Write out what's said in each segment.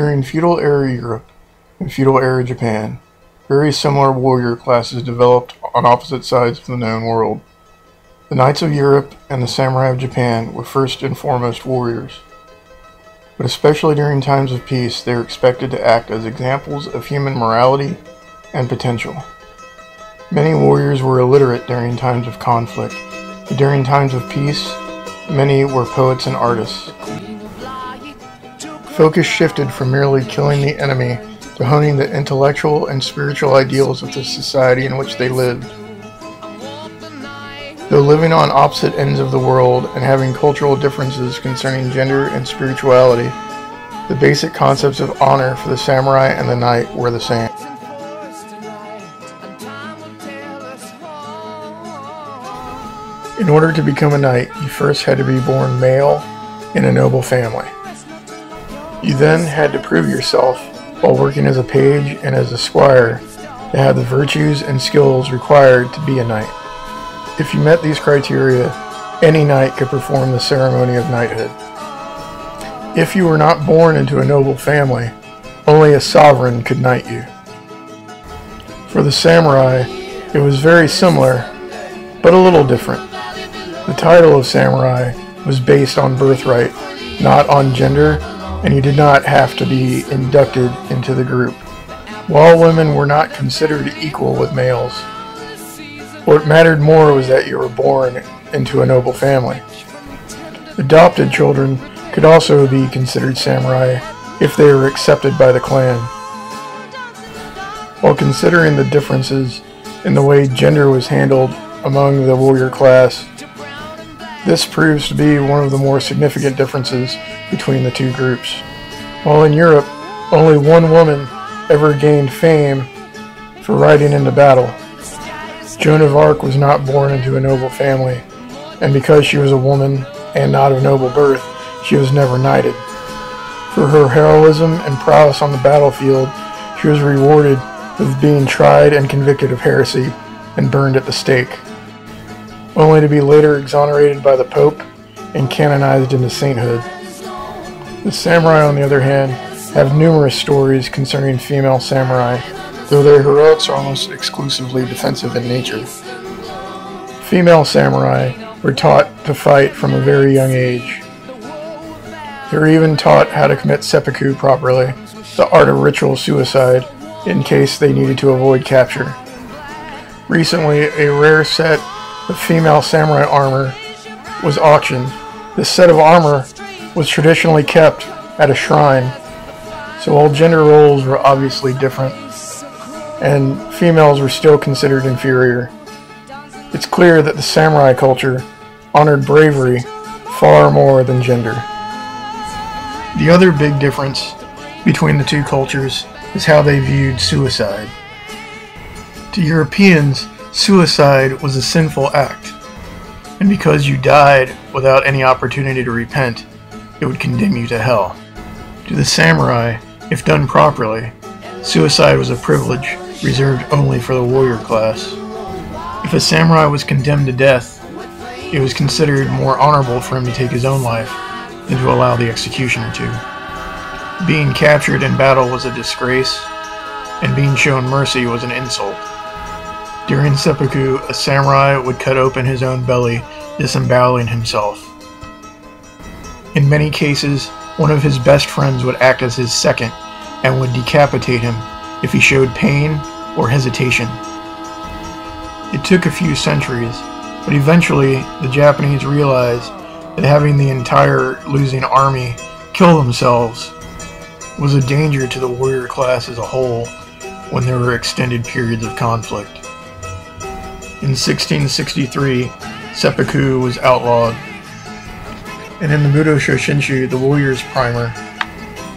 During feudal-era Europe and feudal-era Japan, very similar warrior classes developed on opposite sides of the known world. The knights of Europe and the samurai of Japan were first and foremost warriors. But especially during times of peace, they are expected to act as examples of human morality and potential. Many warriors were illiterate during times of conflict, but during times of peace, many were poets and artists. Focus shifted from merely killing the enemy to honing the intellectual and spiritual ideals of the society in which they lived. Though living on opposite ends of the world and having cultural differences concerning gender and spirituality, the basic concepts of honor for the samurai and the knight were the same. In order to become a knight, you first had to be born male in a noble family. You then had to prove yourself while working as a page and as a squire to have the virtues and skills required to be a knight. If you met these criteria, any knight could perform the ceremony of knighthood. If you were not born into a noble family, only a sovereign could knight you. For the samurai, it was very similar, but a little different. The title of samurai was based on birthright, not on gender, and you did not have to be inducted into the group. While women were not considered equal with males, what mattered more was that you were born into a noble family. Adopted children could also be considered samurai if they were accepted by the clan. While considering the differences in the way gender was handled among the warrior class, this proves to be one of the more significant differences between the two groups. While in Europe, only one woman ever gained fame for riding into battle. Joan of Arc was not born into a noble family, and because she was a woman and not of noble birth, she was never knighted. For her heroism and prowess on the battlefield, she was rewarded with being tried and convicted of heresy and burned at the stake, only to be later exonerated by the Pope and canonized into sainthood. The samurai, on the other hand, have numerous stories concerning female samurai, though their heroics are almost exclusively defensive in nature. Female samurai were taught to fight from a very young age. They were even taught how to commit seppuku properly, the art of ritual suicide, in case they needed to avoid capture. Recently, a rare set of female samurai armor was auctioned. This set of armor was traditionally kept at a shrine, so all gender roles were obviously different, and females were still considered inferior. It's clear that the samurai culture honored bravery far more than gender. The other big difference between the two cultures is how they viewed suicide. To Europeans, suicide was a sinful act, and because you died without any opportunity to repent, it would condemn you to hell. To the samurai, if done properly, suicide was a privilege reserved only for the warrior class. If a samurai was condemned to death, it was considered more honorable for him to take his own life than to allow the executioner to. Being captured in battle was a disgrace, and being shown mercy was an insult. During seppuku, a samurai would cut open his own belly, disemboweling himself. In many cases, one of his best friends would act as his second and would decapitate him if he showed pain or hesitation. It took a few centuries, but eventually the Japanese realized that having the entire losing army kill themselves was a danger to the warrior class as a whole when there were extended periods of conflict. In 1663, seppuku was outlawed, and in the Mudo Shoshinshu, the warrior's primer,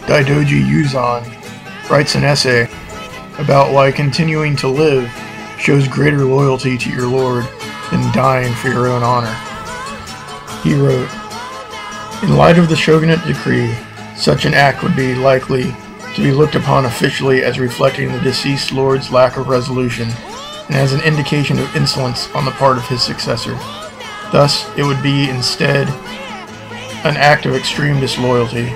Daidoji Yuzan writes an essay about why continuing to live shows greater loyalty to your lord than dying for your own honor. He wrote, "In light of the shogunate decree, such an act would be likely to be looked upon officially as reflecting the deceased lord's lack of resolution and as an indication of insolence on the part of his successor. Thus, it would be instead an act of extreme disloyalty.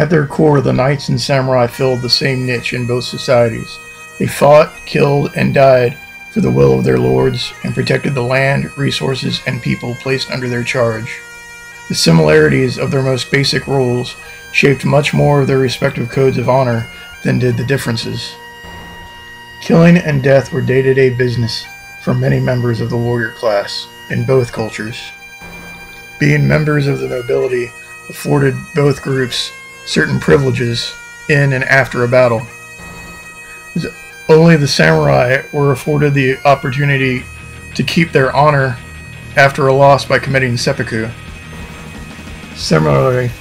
At their core, the knights and samurai filled the same niche in both societies. They fought, killed, and died for the will of their lords and protected the land, resources, and people placed under their charge. The similarities of their most basic rules shaped much more of their respective codes of honor than did the differences. Killing and death were day-to-day business for many members of the warrior class in both cultures. Being members of the nobility afforded both groups certain privileges in and after a battle. Only the samurai were afforded the opportunity to keep their honor after a loss by committing seppuku. Similarly,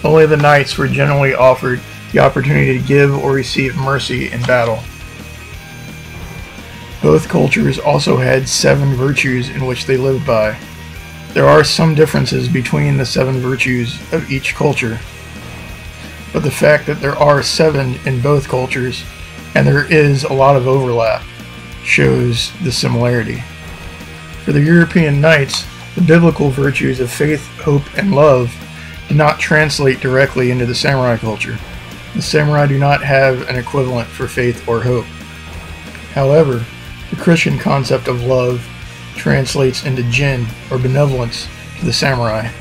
only the knights were generally offered the opportunity to give or receive mercy in battle. Both cultures also had 7 virtues in which they lived by. There are some differences between the 7 virtues of each culture, but the fact that there are 7 in both cultures, and there is a lot of overlap, shows the similarity. For the European knights, the biblical virtues of faith, hope, and love do not translate directly into the samurai culture. The samurai do not have an equivalent for faith or hope. However, the Christian concept of love translates into jin, or benevolence, to the samurai.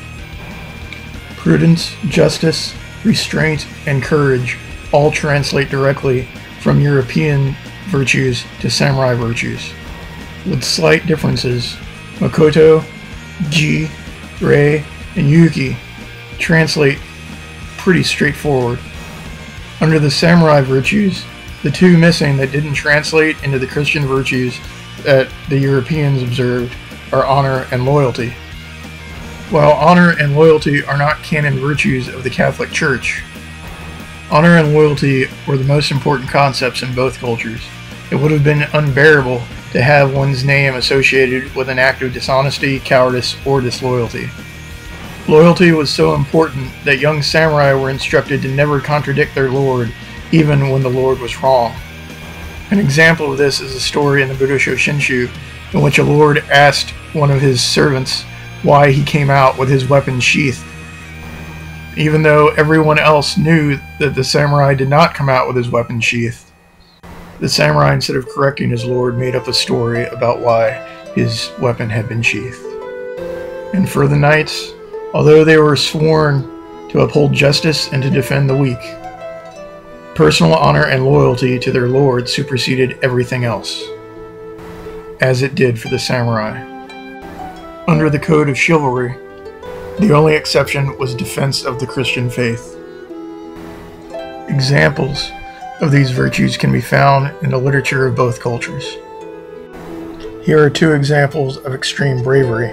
Prudence, justice, restraint, and courage all translate directly from European virtues to samurai virtues. With slight differences, Makoto, Ji, Rei, and Yuki translate pretty straightforward. Under the samurai virtues, the 2 missing that didn't translate into the Christian virtues that the Europeans observed are honor and loyalty. While honor and loyalty are not canon virtues of the Catholic Church, honor and loyalty were the most important concepts in both cultures. It would have been unbearable to have one's name associated with an act of dishonesty, cowardice, or disloyalty. Loyalty was so important that young samurai were instructed to never contradict their lord, even when the lord was wrong. An example of this is a story in the Budosho Shinshu, in which a lord asked one of his servants why he came out with his weapon sheathed. Even though everyone else knew that the samurai did not come out with his weapon sheathed, the samurai, instead of correcting his lord, made up a story about why his weapon had been sheathed. And for the knights, although they were sworn to uphold justice and to defend the weak, personal honor and loyalty to their lord superseded everything else, as it did for the samurai. Under the code of chivalry, the only exception was defense of the Christian faith. Examples of these virtues can be found in the literature of both cultures. Here are 2 examples of extreme bravery.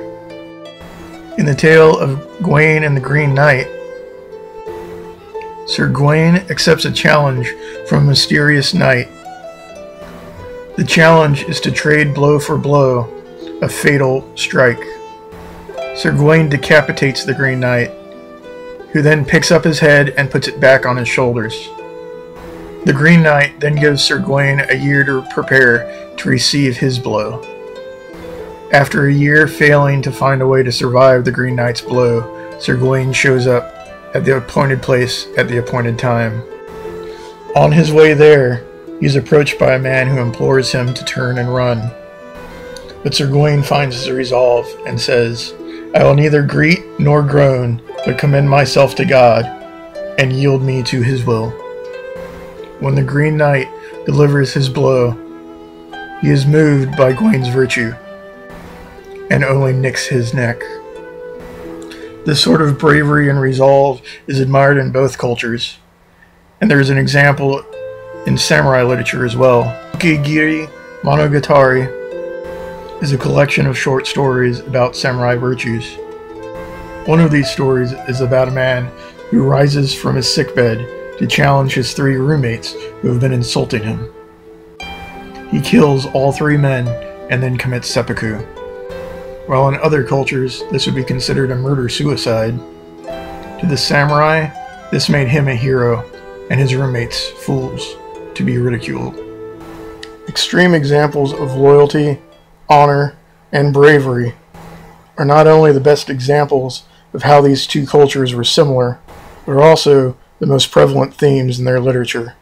In the tale of Gawain and the Green Knight, Sir Gawain accepts a challenge from a mysterious knight. The challenge is to trade blow for blow, a fatal strike. Sir Gawain decapitates the Green Knight, who then picks up his head and puts it back on his shoulders. The Green Knight then gives Sir Gawain a year to prepare to receive his blow. After a year failing to find a way to survive the Green Knight's blow, Sir Gawain shows up at the appointed place at the appointed time. On his way there, he is approached by a man who implores him to turn and run. But Sir Gawain finds his resolve and says, "I will neither greet nor groan, but commend myself to God, and yield me to his will." When the Green Knight delivers his blow, he is moved by Gawain's virtue, and only nicks his neck. This sort of bravery and resolve is admired in both cultures, and there is an example in samurai literature as well. Ukigiri Monogatari is a collection of short stories about samurai virtues. One of these stories is about a man who rises from his sickbed to challenge his 3 roommates who have been insulting him. He kills all 3 men and then commits seppuku. While in other cultures this would be considered a murder-suicide, to the samurai this made him a hero and his roommates fools to be ridiculed. Extreme examples of loyalty, honor, and bravery are not only the best examples of how these 2 cultures were similar, but are also the most prevalent themes in their literature.